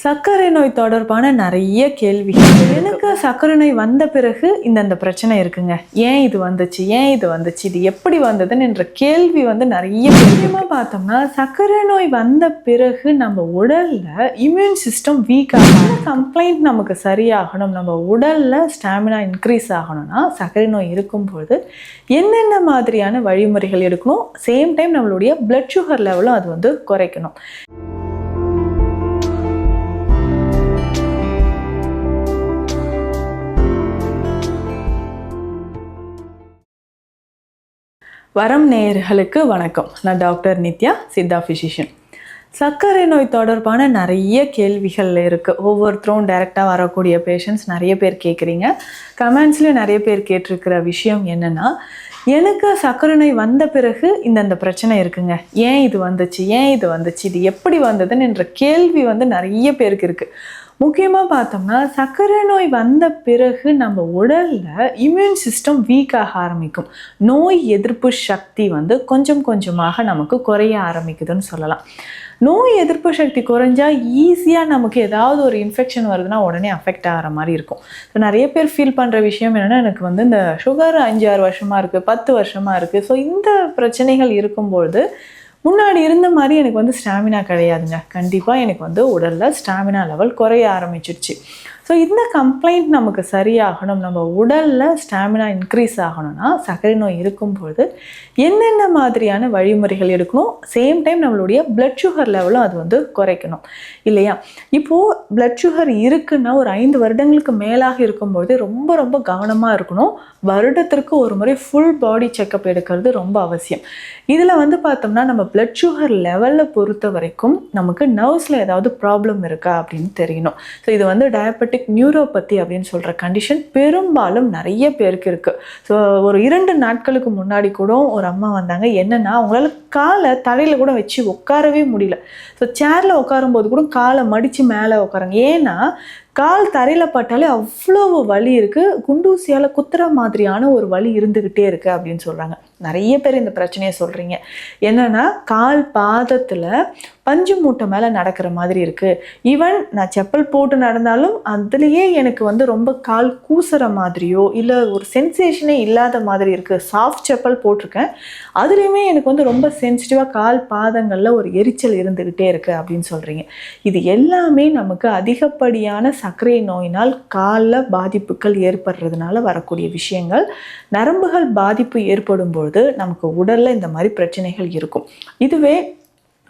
சர்க்கரை நோய் தொடர்பான நிறைய கேள்விகள். எனக்கு சர்க்கரை நோய் வந்த பிறகு இந்த பிரச்சனை இருக்குங்க, ஏன் இது வந்துச்சு, இது எப்படி வந்ததுன்னு என்ற கேள்வி நிறைய முக்கியமாக பார்த்தோம்னா, சர்க்கரை நோய் வந்த பிறகு நம்ம உடல்ல இம்யூன் சிஸ்டம் வீக் ஆகணும், கம்ப்ளைண்ட் நமக்கு சரியாகணும், நம்ம உடல்ல ஸ்டாமினா இன்க்ரீஸ் ஆகணும்னா சர்க்கரை நோய் இருக்கும்போது என்னென்ன மாதிரியான வழிமுறைகள் எடுக்கணும், சேம் டைம் நம்மளுடைய பிளட் சுகர் லெவலும் அது குறைக்கணும். வரம் நேயர்களுக்கு வணக்கம். நான் டாக்டர் நித்யா, சித்தா ஃபிசிஷியன். சர்க்கரை நோய் தொடர்பான நிறைய கேள்விகள் இருக்குது. ஒவ்வொருத்தரும் டைரெக்டாக வரக்கூடிய பேஷண்ட்ஸ் நிறைய பேர் கேட்குறீங்க. கமெண்ட்ஸ்லேயும் நிறைய பேர் கேட்டிருக்கிற விஷயம் என்னென்னா, எனக்கு சர்க்கரை நோய் வந்த பிறகு இந்த பிரச்சனை இருக்குங்க, ஏன் இது வந்துச்சு, இது எப்படி வந்ததுன்னு என்ற கேள்வி நிறைய பேருக்கு இருக்குது. முக்கியமாக பார்த்தோம்னா, சர்க்கரை நோய் வந்த பிறகு நம்ம உடலில் இம்யூன் சிஸ்டம் வீக்காக ஆரம்பிக்கும். நோய் எதிர்ப்பு சக்தி கொஞ்சம் கொஞ்சமாக நமக்கு குறைய ஆரம்பிக்குதுன்னு சொல்லலாம். நோய் எதிர்ப்பு சக்தி குறைஞ்சா ஈஸியாக நமக்கு ஏதாவது ஒரு இன்ஃபெக்ஷன் வருதுன்னா உடனே அஃபெக்ட் ஆகிற மாதிரி இருக்கும். ஸோ நிறைய பேர் ஃபீல் பண்ணுற விஷயம் என்னென்னா, எனக்கு இந்த சுகர் 5-6 வருஷமாக இருக்குது, 10 வருஷமாக இருக்குது. ஸோ இந்த பிரச்சனைகள் இருக்கும்பொழுது முன்னாடி இருந்த மாதிரி எனக்கு ஸ்டாமினா கிடையாதுங்க. கண்டிப்பாக எனக்கு உடலில் ஸ்டாமினா லெவல் குறைய ஆரம்பிச்சிடுச்சு. ஸோ இந்த கம்ப்ளைண்ட் நமக்கு சரியாகணும், நம்ம உடலில் ஸ்டாமினா இன்க்ரீஸ் ஆகணும்னா சர்க்கரை நோய் இருக்கும்பொழுது என்னென்ன மாதிரியான வழிமுறைகள் எடுக்கணும், சேம் டைம் நம்மளுடைய பிளட் சுகர் லெவலும் அது குறைக்கணும் இல்லையா? இப்போது பிளட் சுகர் இருக்குன்னா ஒரு 5 வருடங்களுக்கு மேலாக இருக்கும்பொழுது ரொம்ப ரொம்ப கவனமாக இருக்கணும். வருடத்திற்கு ஒரு முறை ஃபுல் பாடி செக்கப் எடுக்கிறது ரொம்ப அவசியம். இதில் பார்த்தோம்னா, நம்ம பிளட் சுகர் லெவலில் பொறுத்த வரைக்கும் நமக்கு நர்வ்ஸில் ஏதாவது ப்ராப்ளம் இருக்கா அப்படின்னு தெரியணும். ஸோ இது டயபெட்டிக் நியூரோபதி அப்படின்னு சொல்கிற கண்டிஷன் பெரும்பாலும் நிறைய பேருக்கு இருக்குது. ஸோ ஒரு 2 நாட்களுக்கு முன்னாடி கூட ஒரு அம்மா வந்தாங்க. என்னென்னா, அவங்களால காலை தலையில் கூட வச்சு உட்காரவே முடியல. ஸோ சேரில் உட்காரும்போது கூட காலை மடித்து மேலே உட்காருங்க. ஏன்னா கால் தரையில் பட்டாலே அவ்வளோ வலி இருக்குது, குண்டூசியால் குத்துற மாதிரியான ஒரு வலி இருந்துக்கிட்டே இருக்குது அப்படின்னு சொல்கிறாங்க. நிறைய பேர் இந்த பிரச்சனையை சொல்கிறீங்க. என்னென்னா, கால் பாதத்தில் பஞ்சு மூட்டை மேலே நடக்கிற மாதிரி இருக்குது. ஈவன் நான் செப்பல் போட்டு நடந்தாலும் அதுலேயே எனக்கு ரொம்ப கால் கூசுற மாதிரியோ இல்லை ஒரு சென்சேஷனே இல்லாத மாதிரி இருக்குது. சாஃப்ட் செப்பல் போட்டிருக்கேன், அதுலேயுமே எனக்கு ரொம்ப சென்சிட்டிவாக கால் பாதங்களில் ஒரு எரிச்சல் இருந்துக்கிட்டே இருக்குது அப்படின்னு சொல்கிறீங்க. இது எல்லாமே நமக்கு அதிகப்படியான சர்க்கரை நோயினால் காலில் பாதிப்புகள் ஏற்படுறதுனால வரக்கூடிய விஷயங்கள். நரம்புகள் பாதிப்பு ஏற்படும் பொழுது நமக்கு உடலில் இந்த மாதிரி பிரச்சனைகள் இருக்கும். இதுவே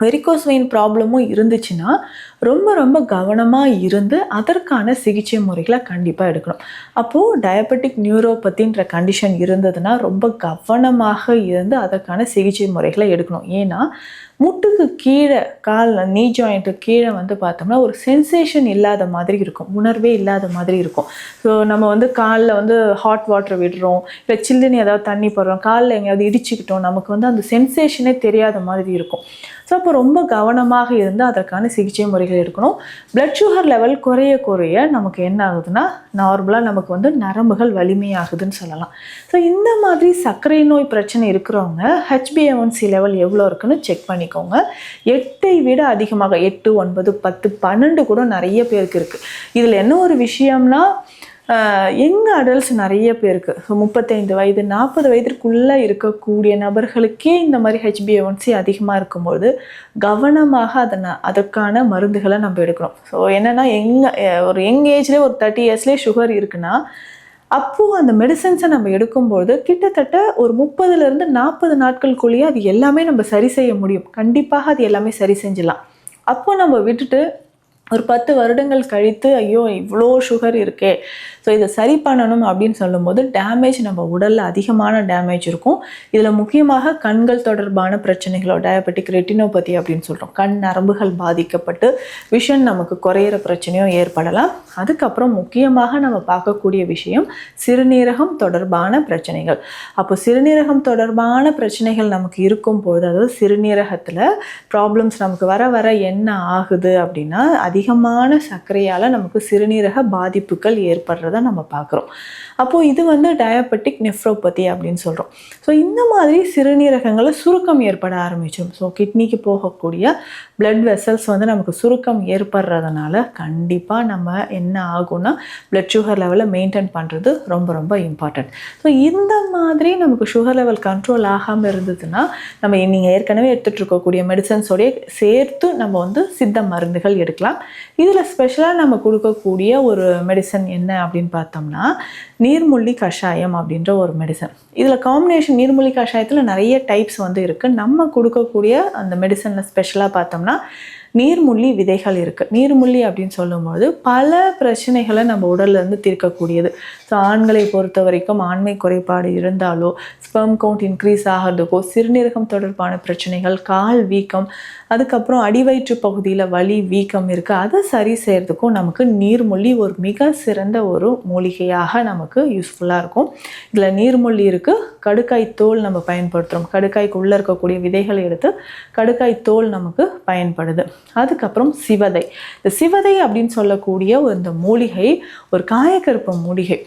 வெரிகோஸ் வெயின் ப்ராப்ளமும் இருந்துச்சுன்னா ரொம்ப ரொம்ப கவனமாக இருந்து அதற்கான சிகிச்சை முறைகளை கண்டிப்பாக எடுக்கணும். அப்போது டயபெட்டிக் நியூரோபதின்ற கண்டிஷன் இருந்ததுன்னா ரொம்ப கவனமாக இருந்து அதற்கான சிகிச்சை முறைகளை எடுக்கணும். ஏன்னா முட்டுக்கு கீழே கால் நீ ஜாயிண்ட்டு கீழே பார்த்தோம்னா ஒரு சென்சேஷன் இல்லாத மாதிரி இருக்கும், உணர்வே இல்லாத மாதிரி இருக்கும். ஸோ நம்ம காலில் ஹாட் வாட்டர் விடுறோம், இல்லை சில்லுன்னு ஏதாவது தண்ணி போடுறோம், காலில் எங்கேயாவது இடிச்சுக்கிட்டோம், நமக்கு அந்த சென்சேஷனே தெரியாத மாதிரி இருக்கும். ஸோ அப்போ ரொம்ப கவனமாக இருந்து அதற்கான சிகிச்சை முறைகள் எடுக்கணும். பிளட் சுகர் லெவல் குறைய குறைய நமக்கு என்ன ஆகுதுன்னா, நார்மலாக நமக்கு நரம்புகள் வலிமையாகுதுன்னு சொல்லலாம். ஸோ இந்த மாதிரி சர்க்கரை நோய் பிரச்சனை இருக்கிறவங்க HbA1c லெவல் எவ்வளோ இருக்குன்னு செக் பண்ணிக்கோங்க. 8ஐ விட அதிகமாக 8, 9, 10, 12 கூட நிறைய பேருக்கு இருக்குது. இதில் என்ன ஒரு விஷயம்னா, எங்கள் அடல்ட்ஸ் நிறைய பேருக்கு 35 வயது 40 வயதிற்குள்ளே இருக்கக்கூடிய நபர்களுக்கே இந்த மாதிரி HbA1c அதிகமாக இருக்கும்போது கவனமாக அதற்கான மருந்துகளை நம்ம எடுக்கணும். ஸோ என்னென்னா, ஒரு யங் ஏஜ்லேயே ஒரு 30 இயர்ஸ்லேயே சுகர் இருக்குன்னா அப்போது அந்த மெடிசன்ஸை நம்ம எடுக்கும்போது கிட்டத்தட்ட ஒரு 30லேருந்து 40 நாட்களுக்குள்ளேயே அது எல்லாமே நம்ம சரி செய்ய முடியும். கண்டிப்பாக அது எல்லாமே சரி செஞ்சிடலாம். அப்போ நம்ம விட்டுட்டு ஒரு 10 வருடங்கள் கழித்து ஐயோ இவ்வளோ சுகர் இருக்கே, ஸோ இதை சரி பண்ணணும் அப்படின்னு சொல்லும்போது டேமேஜ் நம்ம உடலில் அதிகமான டேமேஜ் இருக்கும். இதில் முக்கியமாக கண்கள் தொடர்பான பிரச்சனைகளோ டயபெட்டிக் ரெட்டினோபதி அப்படின்னு சொல்கிறோம், கண் நரம்புகள் பாதிக்கப்பட்டு விஷன் நமக்கு குறையிற பிரச்சனையோ ஏற்படலாம். அதுக்கப்புறம் முக்கியமாக நம்ம பார்க்கக்கூடிய விஷயம் சிறுநீரகம் தொடர்பான பிரச்சனைகள். அப்போ சிறுநீரகம் தொடர்பான பிரச்சனைகள் நமக்கு இருக்கும்போது, அதாவது சிறுநீரகத்தில் ப்ராப்ளம்ஸ் நமக்கு வர வர என்ன ஆகுது அப்படின்னா, அதிகமான சர்க்கரையால் நமக்கு சிறுநீரக பாதிப்புகள் ஏற்படுறத நம்ம பார்க்குறோம். அப்போது இது வந்து டயபெட்டிக் நெஃப்ரோபதி அப்படின்னு சொல்கிறோம். ஸோ இந்த மாதிரி சிறுநீரகங்களில் சுருக்கம் ஏற்பட ஆரம்பிச்சோம். ஸோ கிட்னிக்கு போகக்கூடிய பிளட் வெசல்ஸ் வந்து நமக்கு சுருக்கம் ஏற்படுறதுனால கண்டிப்பாக நம்ம என்ன ஆகும்னா பிளட் சுகர் லெவலை மெயின்டைன் பண்ணுறது ரொம்ப ரொம்ப இம்பார்ட்டன்ட். ஸோ இந்த மாதிரி நமக்கு சுகர் லெவல் கண்ட்ரோல் ஆகாமல் இருந்ததுன்னா நம்ம நீங்கள் ஏற்கனவே எடுத்துகிட்டு இருக்கக்கூடிய மெடிசன்ஸோடைய சேர்த்து நம்ம வந்து சித்த மருந்துகள் எடுக்கலாம். இதில் ஸ்பெஷலாக நம்ம கொடுக்கக்கூடிய ஒரு மெடிசன் என்ன அப்படின்னு பார்த்தோம்னா நீர்முள்ளி கஷாயம் அப்படின்ற ஒரு மெடிசன். இதில் காம்பினேஷன் நீர்முள்ளி கஷாயத்தில் நிறைய டைப்ஸ் வந்து இருக்குது. நம்ம கொடுக்கக்கூடிய அந்த மெடிசனில் ஸ்பெஷலாக பார்த்தோம்னா நீர்முள்ளி விதைகள் இருக்குது. நீர்முள்ளி அப்படின்னு சொல்லும்போது பல பிரச்சனைகளை நம்ம உடல்லேருந்து தீர்க்கக்கூடியது. ஸோ ஆண்களை பொறுத்த வரைக்கும் ஆண்மை குறைபாடு இருந்தாலோ, ஸ்பெர்ம் கவுண்ட் இன்க்ரீஸ் ஆகிறதுக்கோ, சிறுநீரகம் தொடர்பான பிரச்சனைகள், கால் வீக்கம், அதுக்கப்புறம் அடிவயிற்று பகுதியில் வலி வீக்கம் இருக்குது, அதை சரி செய்கிறதுக்கும் நமக்கு நீர்முள்ளி ஒரு மிக சிறந்த ஒரு மூலிகையாக நமக்கு யூஸ்ஃபுல்லாக இருக்கும். இதில் நீர்முள்ளி இருக்குது, கடுக்காய் தோல் நம்ம பயன்படுத்துகிறோம். கடுக்காய்க்கு உள்ளே இருக்கக்கூடிய விதைகளை எடுத்து கடுக்காய் தோல் நமக்கு பயன்படுது. அதுக்கப்புறம் சிவதை. இந்த சிவதை அப்படின்னு சொல்லக்கூடிய இந்த மூலிகை ஒரு காயக்கருப்பு மூலிகை.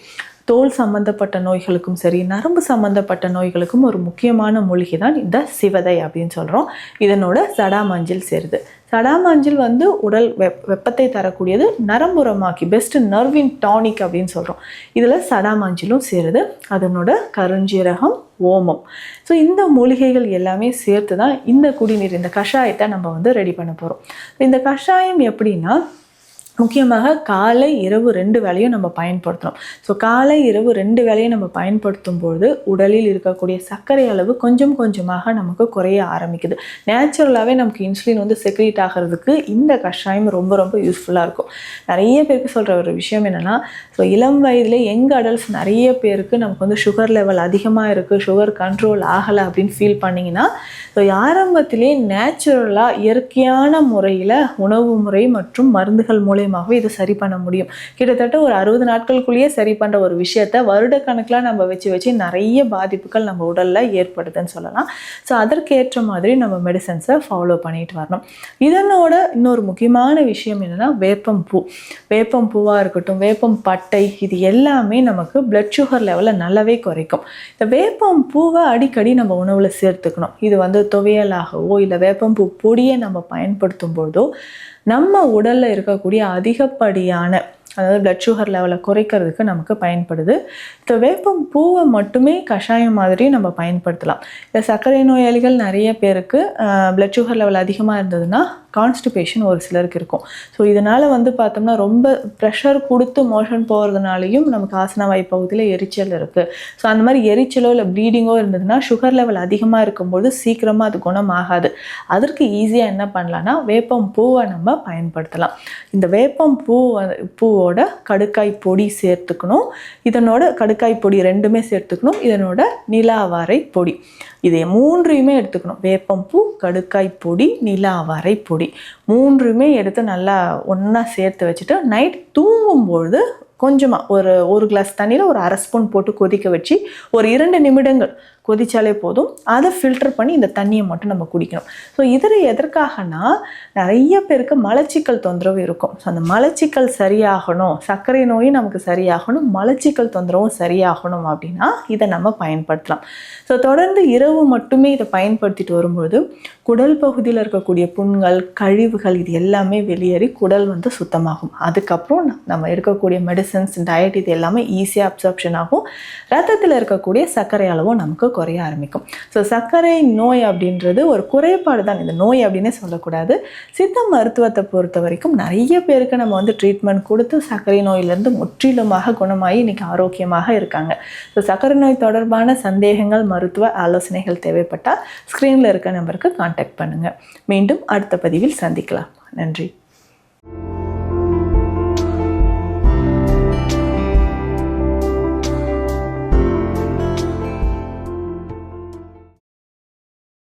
தோல் சம்பந்தப்பட்ட நோய்களுக்கும் சரி, நரம்பு சம்பந்தப்பட்ட நோய்களுக்கும் ஒரு முக்கியமான மூலிகை தான் இந்த சிவதை அப்படின்னு சொல்கிறோம். இதனோட சடாமஞ்சள் சேருது. சடாமஞ்சள் வந்து உடல் வெப்பத்தை தரக்கூடியது, நரம்புரமாக்கி பெஸ்ட் நர்வின் டானிக் அப்படின்னு சொல்கிறோம். இதில் சடாமஞ்சளும் சேருது. அதனோட கருஞ்சீரகம், ஓமம். ஸோ இந்த மூலிகைகள் எல்லாமே சேர்த்து தான் இந்த குடிநீர், இந்த கஷாயத்தை நம்ம வந்து ரெடி பண்ண போகிறோம். இந்த கஷாயம் எப்படின்னா முக்கியமாக காலை இரவு 2 வேளையும் நம்ம பயன்படுத்தணும். ஸோ காலை இரவு 2 வேளையும் நம்ம பயன்படுத்தும் பொழுது உடலில் இருக்கக்கூடிய சர்க்கரை அளவு கொஞ்சம் கொஞ்சமாக நமக்கு குறைய ஆரம்பிக்குது. நேச்சுரலாகவே நமக்கு இன்சுலின் வந்து செக்ரீட் ஆகிறதுக்கு இந்த கஷாயம் ரொம்ப ரொம்ப யூஸ்ஃபுல்லாக இருக்கும். நிறைய பேருக்கு சொல்கிற ஒரு விஷயம் என்னென்னா, ஸோ இளம் வயதில் யங் அடல்ட்ஸ் நிறைய பேருக்கு நமக்கு வந்து சுகர் லெவல் அதிகமாக இருக்குது, சுகர் கண்ட்ரோல் ஆகலை அப்படின்னு ஃபீல் பண்ணிங்கன்னா, ஸோ ஆரம்பத்திலே நேச்சுரலாக இயற்கையான முறையில் உணவு முறை மற்றும் மருந்துகள் மூலம் இதை சரி பண்ண முடியும். கிட்டத்தட்ட ஒரு 60 நாட்களுக்குள்ளேயே சரி பண்ற ஒரு விஷயத்தை வருடக்கணக்கில் நம்ம வச்சு நிறைய பாதிப்புகள் நம்ம உடல்ல ஏற்படுதுன்னு சொல்லலாம். ஸோ அதற்கேற்ற மாதிரி நம்ம மெடிசன்ஸை ஃபாலோ பண்ணிட்டு வரணும். இதனோட இன்னொரு முக்கியமான விஷயம் என்னன்னா வேப்பம் பூ. வேப்பம் பூவா இருக்கட்டும், வேப்பம் பட்டை, இது எல்லாமே நமக்கு பிளட் சுகர் லெவலை நல்லாவே குறைக்கும். இந்த வேப்பம் பூவை அடிக்கடி நம்ம உணவுல சேர்த்துக்கணும். இது வந்து துவையலாகவோ இல்லை வேப்பம் பூ பொடியை நம்ம பயன்படுத்தும் போதோ நம்ம உடலில் இருக்கக்கூடிய அதிகப்படியான, அதாவது பிளட் சுகர் லெவலை குறைக்கிறதுக்கு நமக்கு பயன்படுது. இந்த வேப்பம் பூவை மட்டுமே கஷாயம் மாதிரி நம்ம பயன்படுத்தலாம். இந்த சர்க்கரை நோயாளிகள் நிறைய பேருக்கு பிளட் சுகர் லெவல் அதிகமாக இருந்ததுன்னா கான்ஸ்டிபேஷன் ஒரு சிலருக்கு இருக்கும். ஸோ இதனால் வந்து பார்த்தோம்னா ரொம்ப ப்ரெஷர் கொடுத்து மோஷன் போகிறதுனாலையும் நமக்கு ஆசனவாய் பகுதியில் எரிச்சல் இருக்குது. ஸோ அந்த மாதிரி எரிச்சலோ இல்லை ப்ளீடிங்கோ இருந்ததுன்னா சுகர் லெவல் அதிகமாக இருக்கும்போது சீக்கிரமாக அது குணமாகாது. அதற்கு ஈஸியாக என்ன பண்ணலான்னா வேப்பம் பூவை நம்ம பயன்படுத்தலாம். இந்த வேப்பம் பூவோட கடுக்காய் பொடி சேர்த்துக்கணும். இதனோட கடுக்காய் பொடி 2மே சேர்த்துக்கணும். இதனோட நிலாவாரை பொடி, இதை 3யுமே எடுத்துக்கணும். வேப்பம்பூ, கடுக்காய் பொடி, நிலாவாரை பொடி 3யுமே எடுத்து நல்லா ஒன்றா சேர்த்து வச்சுட்டு நைட் தூங்கும்பொழுது கொஞ்சமாக ஒரு கிளாஸ் தண்ணியில் ஒரு 1/2 ஸ்பூன் போட்டு கொதிக்க வச்சு ஒரு 2 நிமிடங்கள் கொதிச்சாலே போதும். அதை ஃபில்டர் பண்ணி இந்த தண்ணியை மட்டும் நம்ம குடிக்கணும். ஸோ இதில் எதற்காகனா நிறைய பேருக்கு மலச்சிக்கல் தொந்தரவு இருக்கும். ஸோ அந்த மலச்சிக்கல் சரியாகணும், சர்க்கரை நோயும் நமக்கு சரியாகணும், மலச்சிக்கல் தொந்தரவும் சரியாகணும் அப்படின்னா இதை நம்ம பயன்படுத்தலாம். ஸோ தொடர்ந்து இரவு மட்டுமே இதை பயன்படுத்திட்டு வரும்போது குடல் பகுதியில் இருக்கக்கூடிய புண்கள், கழிவுகள் இது எல்லாமே வெளியேறி குடல் வந்து சுத்தமாகும். அதுக்கப்புறம் நம்ம எடுக்கக்கூடிய மெடிசன்ஸ், டயட் இது எல்லாமே ஈஸியாக அப்சார்ப்ஷன் ஆகும். ரத்தத்தில் இருக்கக்கூடிய சர்க்கரை அளவும் நமக்கு குறைய ஆரம்பிக்கும். ஸோ சர்க்கரை நோய் அப்படின்றது ஒரு குறைபாடு தான், இந்த நோய் அப்படின்னே சொல்லக்கூடாது. சித்த மருத்துவத்தை பொறுத்த வரைக்கும் நிறைய பேருக்கு நம்ம வந்து ட்ரீட்மெண்ட் கொடுத்து சர்க்கரை நோயிலிருந்து முற்றிலுமாக குணமாகி இன்னைக்கு ஆரோக்கியமாக இருக்காங்க. ஸோ சர்க்கரை நோய் தொடர்பான சந்தேகங்கள், மருத்துவ ஆலோசனைகள் தேவைப்பட்டால் ஸ்க்ரீனில் இருக்க நம்பருக்கு கான்டாக்ட் பண்ணுங்கள். மீண்டும் அடுத்த பதிவில் சந்திக்கலாம். நன்றி.